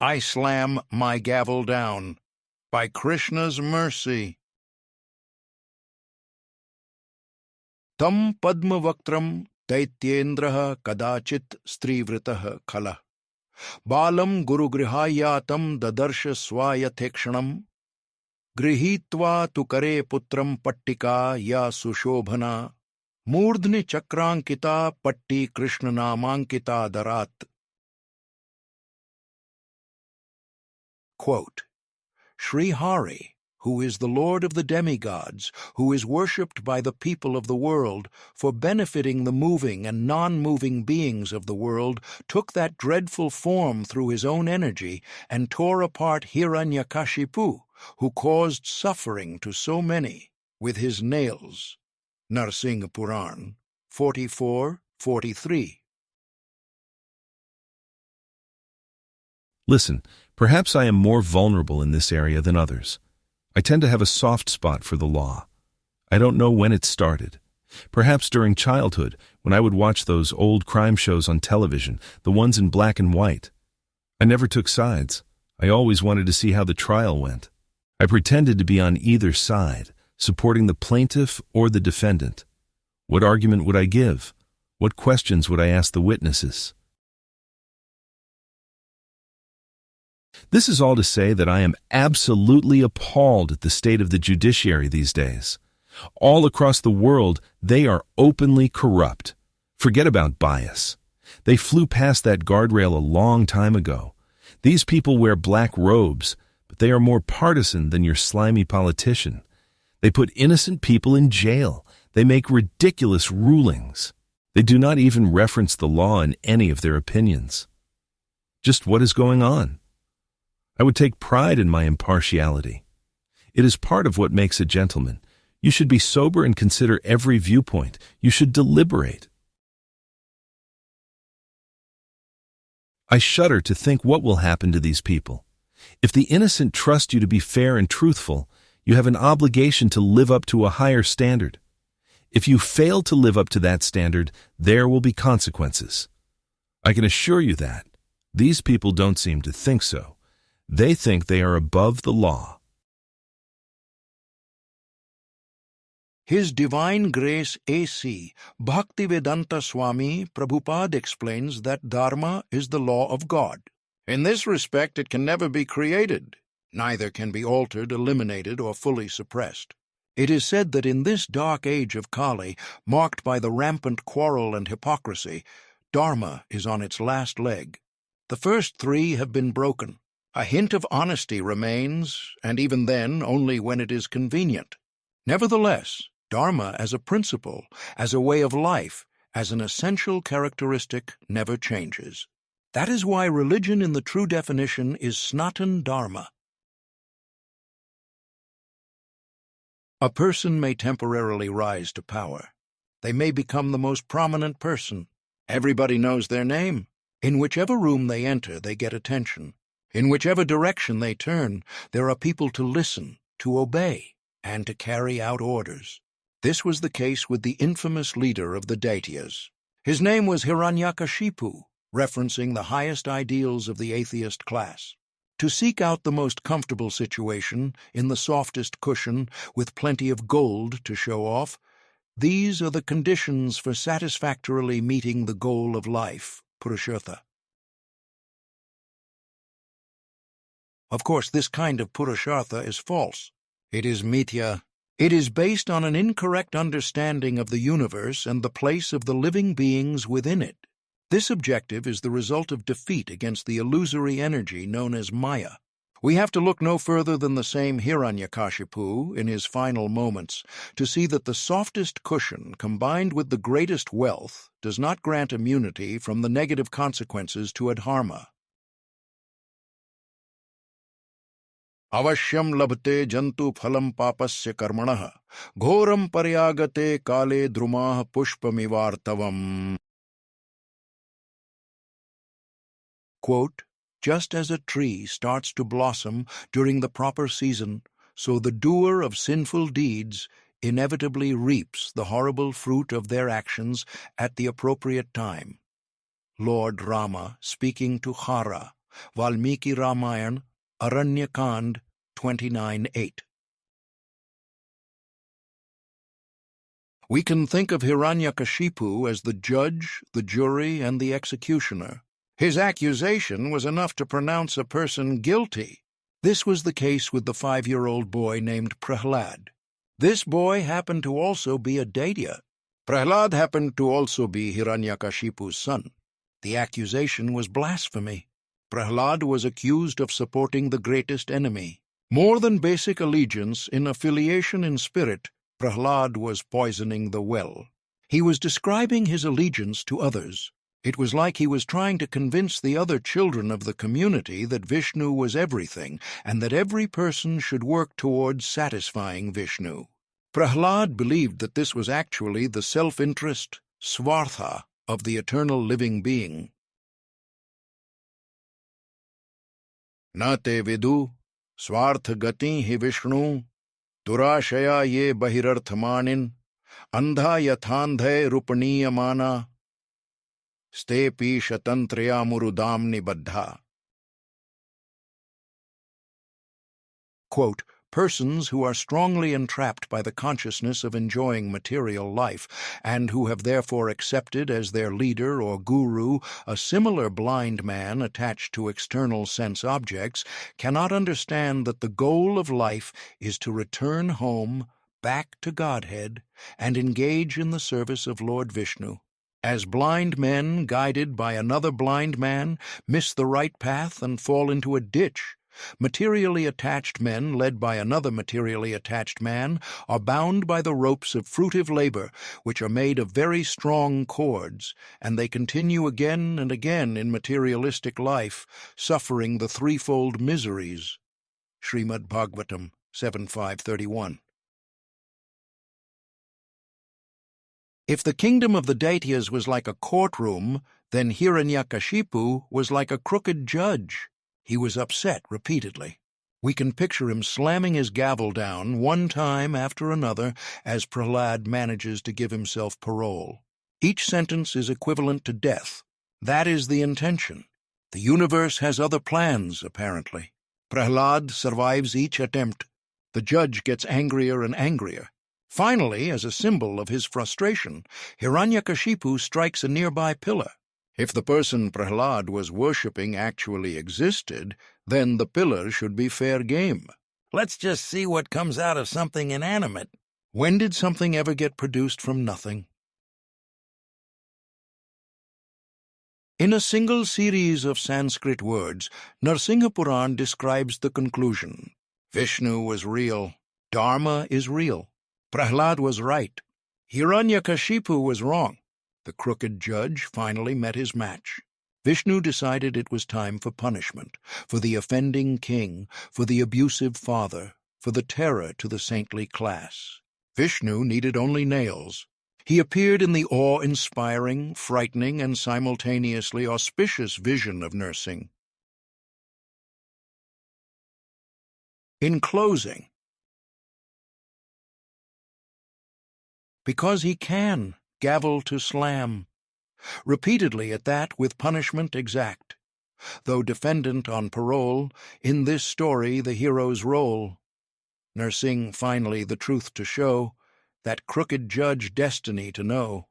I slam my gavel down. By Krishna's mercy. Tam padmavaktam daityendra kadachit strivritah khala. Balam gurugrihayatam dadarsha swayathekshanam. Grihitva tu kare putram pattika ya sushobhana. Murdhni chakrankita patti Krishna namankita darat. Quote, Shri Hari, who is the Lord of the demigods, who is worshipped by the people of the world, for benefiting the moving and non-moving beings of the world, took that dreadful form through his own energy and tore apart Hiranyakashipu, who caused suffering to so many, with his nails. Narasimha Purana 44:43. Listen, perhaps I am more vulnerable in this area than others. I tend to have a soft spot for the law. I don't know when it started. Perhaps during childhood, when I would watch those old crime shows on television, the ones in black and white. I never took sides. I always wanted to see how the trial went. I pretended to be on either side, supporting the plaintiff or the defendant. What argument would I give? What questions would I ask the witnesses? This is all to say that I am absolutely appalled at the state of the judiciary these days. All across the world, they are openly corrupt. Forget about bias. They flew past that guardrail a long time ago. These people wear black robes, but they are more partisan than your slimy politician. They put innocent people in jail. They make ridiculous rulings. They do not even reference the law in any of their opinions. Just what is going on? I would take pride in my impartiality. It is part of what makes a gentleman. You should be sober and consider every viewpoint. You should deliberate. I shudder to think what will happen to these people. If the innocent trust you to be fair and truthful, you have an obligation to live up to a higher standard. If you fail to live up to that standard, there will be consequences. I can assure you that. These people don't seem to think so. They think they are above the law. His Divine Grace A.C. Bhaktivedanta Swami Prabhupada explains that Dharma is the law of God. In this respect, it can never be created, neither can be altered, eliminated, or fully suppressed. It is said that in this dark age of Kali, marked by the rampant quarrel and hypocrisy, Dharma is on its last leg. The first three have been broken. A hint of honesty remains, and even then only when it is convenient. Nevertheless, Dharma as a principle, as a way of life, as an essential characteristic never changes. That is why religion in the true definition is Sanatana Dharma. A person may temporarily rise to power. They may become the most prominent person. Everybody knows their name. In whichever room they enter, they get attention. In whichever direction they turn, there are people to listen, to obey, and to carry out orders. This was the case with the infamous leader of the Daityas. His name was Hiranyakashipu, referencing the highest ideals of the atheist class. To seek out the most comfortable situation, in the softest cushion, with plenty of gold to show off, these are the conditions for satisfactorily meeting the goal of life, Purushartha. Of course, this kind of Purushartha is false. It is mithya. It is based on an incorrect understanding of the universe and the place of the living beings within it. This objective is the result of defeat against the illusory energy known as Maya. We have to look no further than the same Hiranyakashipu in his final moments to see that the softest cushion combined with the greatest wealth does not grant immunity from the negative consequences to adharma. Avashyam labhte jantu phalam papasya karmanah ghoram paryagate kale drumah pushpamivartavam. Quote, just as a tree starts to blossom during the proper season, so the doer of sinful deeds inevitably reaps the horrible fruit of their actions at the appropriate time. Lord Rama speaking to Hara Valmiki Ramayana, Aranyakand 29:8. We can think of Hiranyakashipu as the judge, the jury, and the executioner. His accusation was enough to pronounce a person guilty. This was the case with the 5-year-old boy named Prahlad. This boy happened to also be a Daitya. Prahlad happened to also be Hiranyakashipu's son. The accusation was blasphemy. Prahlad was accused of supporting the greatest enemy. More than basic allegiance, in affiliation in spirit, Prahlad was poisoning the well. He was describing his allegiance to others. It was like he was trying to convince the other children of the community that Vishnu was everything and that every person should work towards satisfying Vishnu. Prahlad believed that this was actually the self-interest, swartha, of the eternal living being. Na te vidu, swartha gati hi Vishnu, durashaya ye bahirarthamanin, andha yathandhay rupaniyamana, stepi shatantraya murudamni baddha. Quote, persons who are strongly entrapped by the consciousness of enjoying material life, and who have therefore accepted as their leader or guru a similar blind man attached to external sense objects, cannot understand that the goal of life is to return home, back to Godhead, and engage in the service of Lord Vishnu. As blind men, guided by another blind man, miss the right path and fall into a ditch, materially attached men, led by another materially attached man, are bound by the ropes of fruitive labor, which are made of very strong cords, and they continue again and again in materialistic life, suffering the threefold miseries. Srimad Bhagavatam 7.5.31. If the kingdom of the Daityas was like a courtroom, then Hiranyakashipu was like a crooked judge. He was upset repeatedly. We can picture him slamming his gavel down one time after another as Prahlad manages to give himself parole. Each sentence is equivalent to death. That is the intention. The universe has other plans, apparently. Prahlad survives each attempt. The judge gets angrier and angrier. Finally, as a symbol of his frustration, Hiranyakashipu strikes a nearby pillar. If the person Prahlad was worshipping actually existed, then the pillar should be fair game. Let's just see what comes out of something inanimate. When did something ever get produced from nothing? In a single series of Sanskrit words, Narasimha Purana describes the conclusion. Vishnu was real. Dharma is real. Prahlad was right. Hiranyakashipu was wrong. The crooked judge finally met his match. Vishnu decided it was time for punishment, for the offending king, for the abusive father, for the terror to the saintly class. Vishnu needed only nails. He appeared in the awe-inspiring, frightening, and simultaneously auspicious vision of nursing. In closing, because he can, gavel to slam. Repeatedly at that, with punishment exact. Though defendant on parole, in this story the hero's role. Nursing finally the truth to show, that crooked judge destiny to know.